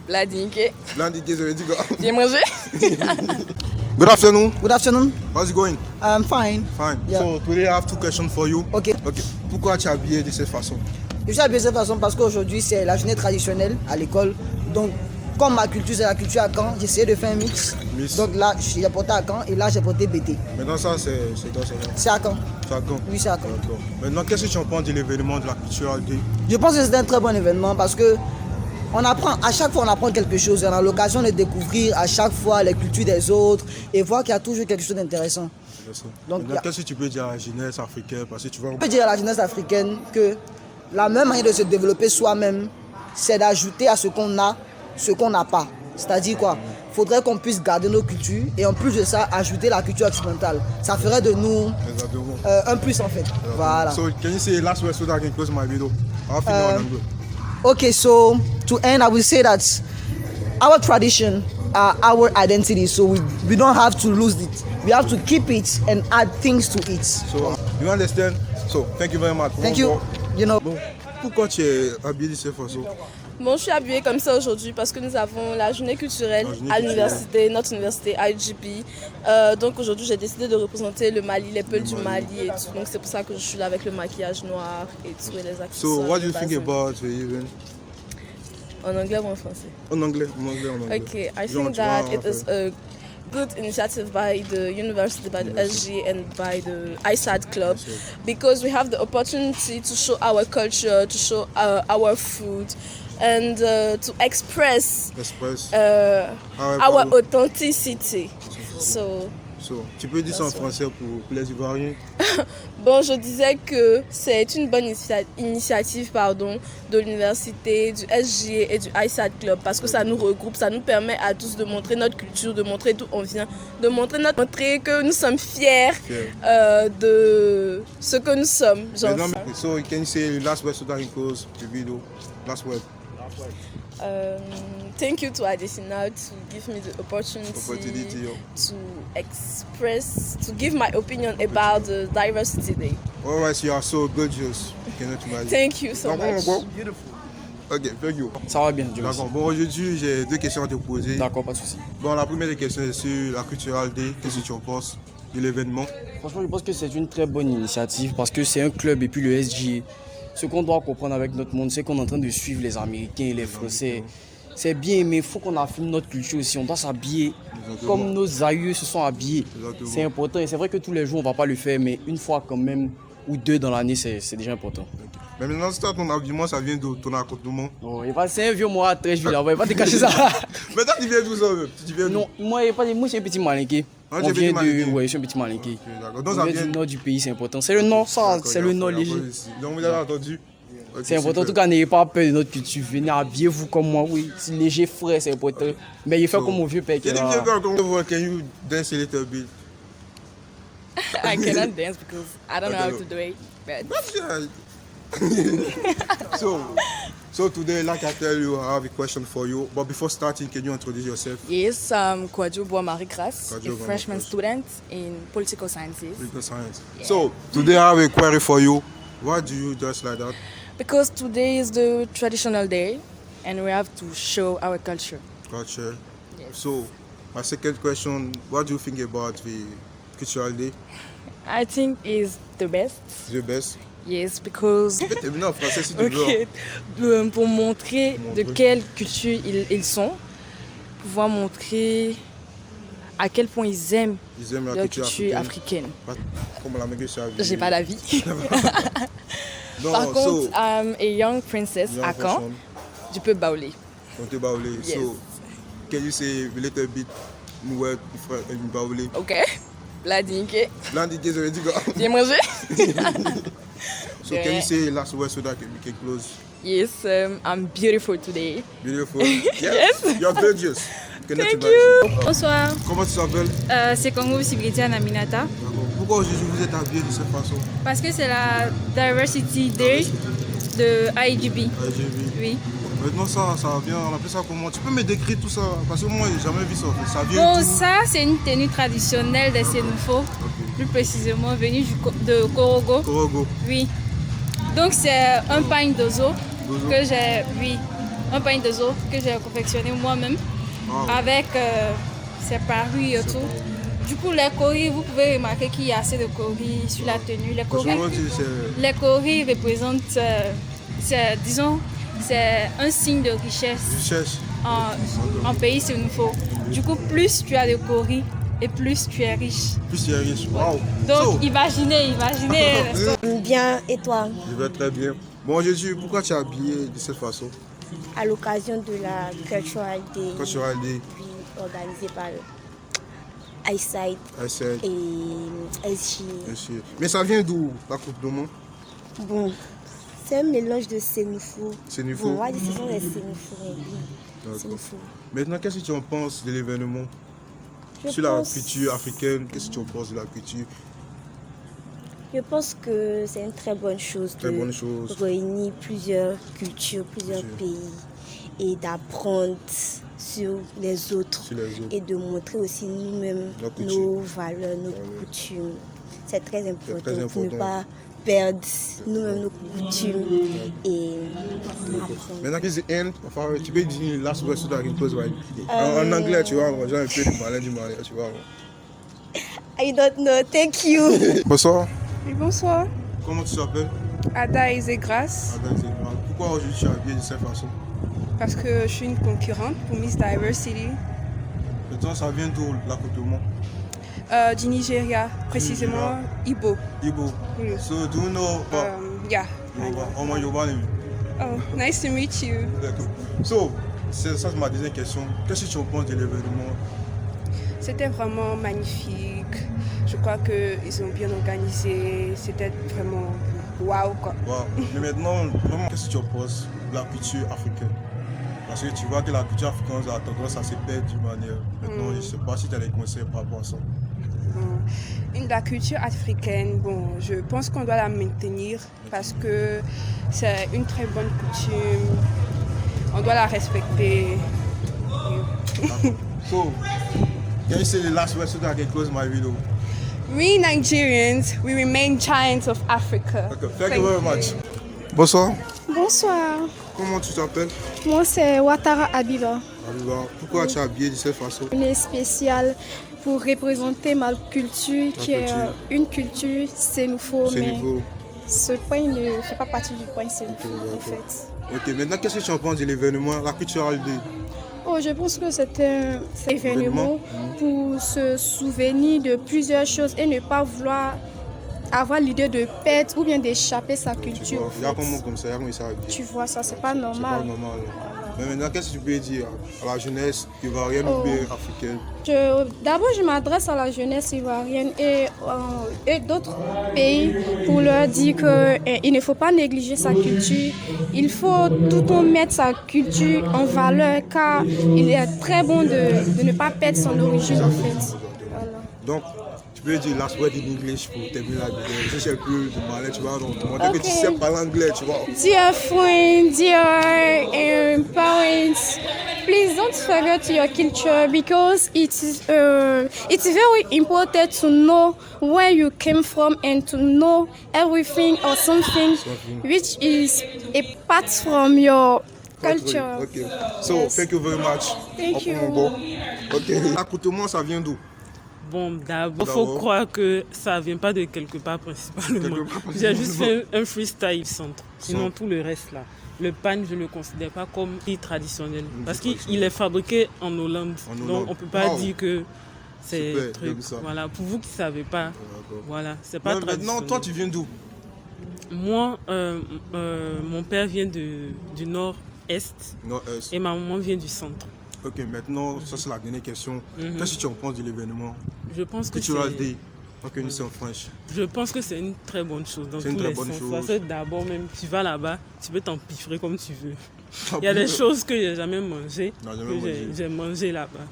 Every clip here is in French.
Bladinke. Bladinke, ça veut dire quoi? Bien mangé? Good afternoon. Good afternoon. How's it going? I'm fine. Fine. Yeah. So today I have two questions for you. Okay. Okay. Pourquoi tu es habillé de cette façon? Je suis habillé de cette façon parce qu'aujourd'hui c'est la journée traditionnelle à l'école. Donc comme ma culture c'est la culture à Caen, j'ai essayé de faire un mix. Donc là j'ai porté à Caen et là j'ai porté BT. Maintenant ça c'est quoi ça? C'est à Caen. C'est à Caen? Oui, c'est à Caen. D'accord. Maintenant qu'est-ce que tu en penses de l'événement de la Cultural Day? Je pense que c'est un très bon événement parce que on apprend, à chaque fois on apprend quelque chose. On a l'occasion de découvrir à chaque fois les cultures des autres et voir qu'il y a toujours quelque chose d'intéressant. Donc qu'est-ce que tu peux dire à la jeunesse africaine parce que tu vois... Je peux dire à la jeunesse africaine que la même manière de se développer soi-même, c'est d'ajouter à ce qu'on a, ce qu'on n'a pas. C'est-à-dire quoi? Il faudrait qu'on puisse garder nos cultures et en plus de ça, ajouter la culture occidentale. Ça ferait de nous un plus en fait. Voilà. So can you say last word so that I can close my video? I'll finish on English. Okay, so to end, I will say that our tradition are our identity, so we don't have to lose it. We have to keep it and add things to it. So you understand? So thank you very much. Thank you. You know. Bon, pourquoi tu es habillé de cette façon? Bon, je suis habillée comme ça aujourd'hui parce que nous avons la journée culturelle à l'université, notre université IGP. Donc aujourd'hui, j'ai décidé de représenter le Mali, les peuples du Mali et tout. Donc c'est pour ça que je suis là avec le maquillage noir et tout et les accessoires. So what do you think about the event? En anglais ou en français? En anglais. Okay, I think that it is a good initiative by the university, by the SG and by the ISAD club because we have the opportunity to show our culture, to show our food and to express our authenticity. So, tu peux dire ça en français pour les Ivoiriens? Bon, je disais que c'est une bonne initiative de l'université, du SG et du ISAD Club parce que ça nous regroupe, ça nous permet à tous de montrer notre culture, de montrer d'où on vient, de montrer que nous sommes fiers de ce que nous sommes. So, can you say last word so that it goes the video? Last word. Thank you to Adesina to give me the opportunity to express, to give my opinion about the Diversity Day. Alright, you are so gorgeous. Cannot imagine. Thank you so much. Beautiful. Ok, thank you. Ça va bien, Dieu merci. D'accord. Bon, aujourd'hui, j'ai deux questions à te poser. D'accord, pas de souci. Bon, la première des questions est sur la Cultural Day. Qu'est-ce que tu en penses de l'événement? Franchement, je pense que c'est une très bonne initiative parce que c'est un club et puis le SG. Ce qu'on doit comprendre avec notre monde, c'est qu'on est en train de suivre les Américains et les Français. C'est bien, mais il faut qu'on affirme notre culture aussi. On doit s'habiller comme nos aïeux se sont habillés. C'est important. Et c'est vrai que tous les jours, on ne va pas le faire, mais une fois quand même, ou deux dans l'année, c'est déjà important. Mais maintenant, c'est ton habillement, ça vient de ton accompagnement. Oh, c'est un vieux moi très vieux là, on va pas te cacher ça. Mais toi, tu viens d'où ça? Tu viens non, moi, je suis un petit malinqué. Ah, on vient de... Ouais, je suis un petit malinqué. Okay, on vient du nord du pays, c'est important. C'est le nord, ça, c'est le nord léger. Donc, vous avez entendu? Okay, c'est important, en tout cas, n'ayez pas peur de notre culture. Venez habillez-vous comme moi, oui. C'est léger, frais, c'est important. Mais il fait comme mon vieux père. Can you dance a little bit? I cannot dance because I don't know how to do it. So today, like I tell you, I have a question for you. But before starting, can you introduce yourself? Yes, I'm Kwadjo Bois-Marie Grace, a freshman student in political sciences. Political science. Yeah. So today I have a query for you. Why do you dress like that? Because today is the traditional day and we have to show our culture. Culture. Yes. So my second question, what do you think about the Cultural Day? I think it's the best. The best? Yes, because... Non, français, si tu veux. Pour montrer de quelle culture ils sont, pouvoir montrer à quel point ils aiment la culture africaine. Comme l'Amérique, j'ai pas d'avis. Par contre, I'm a young princess à Caen, du peuple Baoulé. Du Baoulé. Yes. So, can you say a little bit more in Baoulé? Okay. Bladinke. Bladinke, ça veut dire quoi? Bien mangé? So, can you say last word so that we can close? Yes, I'm beautiful today. Beautiful? Yes. You're gorgeous. Thank you. Bonsoir. Comment tu t'appelles? C'est Congo Sibritia Naminata. Pourquoi aujourd'hui vous êtes habillé de cette façon? Parce que c'est la Diversity Day de IGB. IGB. Oui. Maintenant ça vient, on appelle ça comment? Tu peux me décrire tout ça? Parce que moi j'ai jamais vu ça. Ça vient bon, ça c'est une tenue traditionnelle des Sénoufo. Plus précisément venue de Korogo. Korogo. Oui. Donc c'est un pagne d'ozo que j'ai, oui, un pain de zo que j'ai confectionné moi-même avec ses parures et tout. Du coup, les coris, vous pouvez remarquer qu'il y a assez de coris sur la tenue. Les coris représentent, disons, c'est un signe de richesse en pays sénoufo. Du coup, plus tu as de coris et plus tu es riche. Plus tu es riche, waouh. Donc, imaginez. Bien, et toi? Je vais très bien. Bon, Jésus, pourquoi tu es habillé de cette façon? À l'occasion de la Cultural Day, Cultural Day. puis organisée par iSight et SG. Mais ça vient d'où, la Coupe du Monde? Bon, c'est un mélange de sénoufo. Sénoufo. Bon, on va dire que ce sont les sénoufo. Maintenant, qu'est-ce que tu en penses de l'événement? Sur la culture africaine, qu'est-ce que tu en penses de la culture? Je pense que c'est une très bonne chose de réunir plusieurs cultures, plusieurs pays et d'apprendre sur les autres et de montrer aussi nous-mêmes nos valeurs, nos coutumes. C'est très important pour ne pas perdre nous-mêmes nos coutumes et apprendre. Maintenant que c'est enfin, tu peux dire last word so that I can close my en anglais, tu vois, j'ai un peu du malin, tu vois. I don't know, thank you. Bonsoir. Oui, bonsoir. Comment tu t'appelles? Ada Ezegras. Ada Ezegras. Pourquoi aujourd'hui tu es habillée de cette façon? Parce que je suis une concurrente pour Miss Diversity. Maintenant, ça vient d'où la Coupe du Monde? Du Nigeria, précisément Igbo. Igbo. Oui. So, do you know? Yeah. Oh, my Yoruba name. Oh, nice to meet you. D'accord. So, ça c'est ma deuxième question. Qu'est-ce que tu en penses de l'événement? C'était vraiment magnifique. Je crois qu'ils ont bien organisé. C'était vraiment waouh quoi. Wow. Mais maintenant, qu'est-ce que tu en penses de la culture africaine? Parce que tu vois que la culture africaine a tendance à se perdre d'une manière. Maintenant, je ne sais pas si tu as des conseils par rapport à ça. La culture africaine, bon, je pense qu'on doit la maintenir parce que c'est une très bonne coutume. On doit la respecter. So, can you say the last word so that I can close my video? We Nigerians, we remain giants of Africa. Okay, thank you very much. Bonsoir. Bonsoir. Comment tu t'appelles? Moi, c'est Ouattara Abiba. Abiba, pourquoi tu es habillée de cette façon? Une est spéciale pour représenter ma culture, qui est une culture sénoufo, mais ce point ne fait pas partie du point sénoufo, en fait. Ok, maintenant, qu'est-ce que tu en penses de l'événement, la Cultural Day? Oh, je pense que c'est un événement pour se souvenir de plusieurs choses et ne pas vouloir avoir l'idée de perdre ou bien d'échapper sa culture. Il y a comment comme ça, il y a comment ça habille. Tu vois, ça, c'est pas normal. C'est pas normal. Mais maintenant, qu'est-ce que tu peux dire à la jeunesse ivoirienne ou bien africaine? D'abord, je m'adresse à la jeunesse ivoirienne et d'autres pays pour leur dire qu'il ne faut pas négliger sa culture. Il faut tout le temps mettre sa culture en valeur car il est très bon de ne pas perdre son origine en fait. Voilà. Donc, tu peux dire last word in English pour terminer la vidéo. Je sais plus de malin, tu vois, donc montrer que tu sais parler anglais, tu vois. Dear friends, dear parents, please don't forget your culture because it's very important to know where you came from and to know everything or something which is a part from your culture. Okay. So, thank you very much. Thank you. Ok. L'accoutrement, ça vient d'où? Bon, d'abord, il faut croire que ça ne vient pas de quelque part principalement. J'ai juste fait un freestyle centre. Sinon, tout le reste là. Le pan, je ne le considère pas comme traditionnel. Parce qu'il est fabriqué en Hollande. Donc, on ne peut pas dire que c'est truc. Voilà. Pour vous qui ne savez pas, voilà, c'est pas traditionnel. Maintenant, toi, tu viens d'où? Moi, mon père vient du nord-est et ma maman vient du centre. Ok, maintenant, ça c'est la dernière question. Qu'est-ce que tu en penses de l'événement? Je pense que Je pense que c'est une très bonne chose dans tous les sens. Parce que d'abord, même tu vas là-bas, tu peux t'empiffrer comme tu veux. Il y a des choses que j'ai jamais mangées, que j'ai mangé là-bas.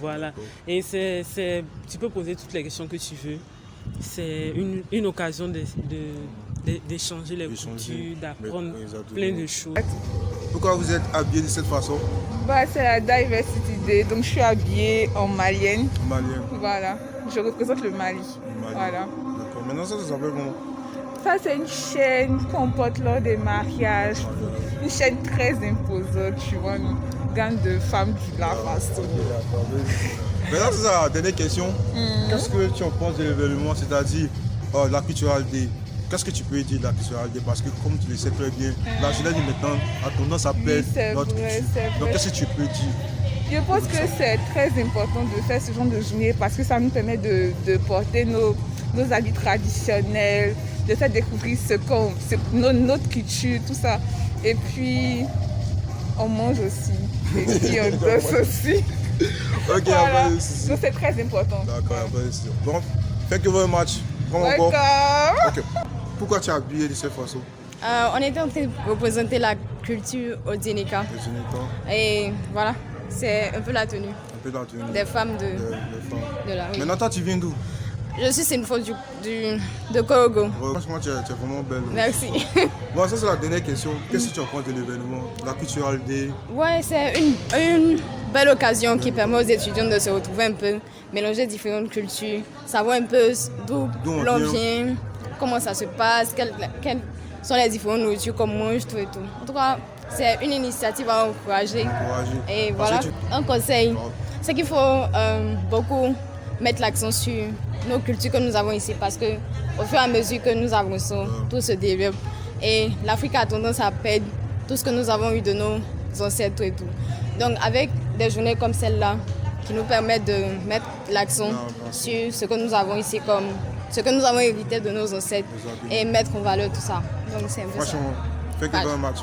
Voilà. Et tu peux poser toutes les questions que tu veux. C'est une occasion d'échanger les coutumes, d'apprendre plein de choses. Pourquoi vous êtes habillé de cette façon? C'est la Diversity Day, donc je suis habillée en malienne. Malienne. Voilà, je représente le Mali. Voilà. D'accord, maintenant ça s'appelle comment? Ça c'est une chaîne qu'on porte lors des mariages. une chaîne très imposante, tu vois, une gang de femmes du la façon. Maintenant, c'est ça, la dernière question. Qu'est-ce que tu en penses de l'événement, c'est-à-dire la Cultural Day? Qu'est-ce que tu peux dire de la Cultural Day? Parce que comme tu le sais très bien, la jeunesse de maintenant a tendance à perdre notre culture. Donc qu'est-ce que tu peux dire? Je pense que c'est très important de faire ce genre de journée parce que ça nous permet de porter nos habits traditionnels, de faire découvrir notre culture, tout ça. Et puis, on mange aussi. Et puis, on danse aussi. Ok, voilà. Donc, c'est très important. D'accord, bon, thank you very much. Welcome. Okay. Pourquoi tu es habillé de cette façon? On était en train de représenter la culture au Dinika. Et voilà, c'est un peu la tenue. Des femmes de la rue. Maintenant, toi, tu viens d'où? Je suis une femme de Korogo. Franchement, tu es vraiment belle. Merci. Bon, ça, c'est la dernière question. Qu'est-ce que tu en penses de l'événement, la Cultural Day? Ouais, c'est une belle occasion qui permet aux étudiants de se retrouver un peu, mélanger différentes cultures, savoir un peu d'où l'on vient, comment ça se passe, quelles sont les différentes nourritures qu'on mange, tout et tout. En tout cas, c'est une initiative à encourager. Et voilà, un conseil, c'est qu'il faut beaucoup mettre l'accent sur nos cultures que nous avons ici parce que au fur et à mesure que nous avançons, tout se développe. Et l'Afrique a tendance à perdre tout ce que nous avons eu de nos ancêtres et tout. Donc avec des journées comme celle-là, qui nous permettent de mettre l'accent sur ce que nous avons ici, comme ce que nous avons hérité de nos ancêtres et mettre en valeur tout ça. Donc c'est un peu ça. Franchement, thank you very much.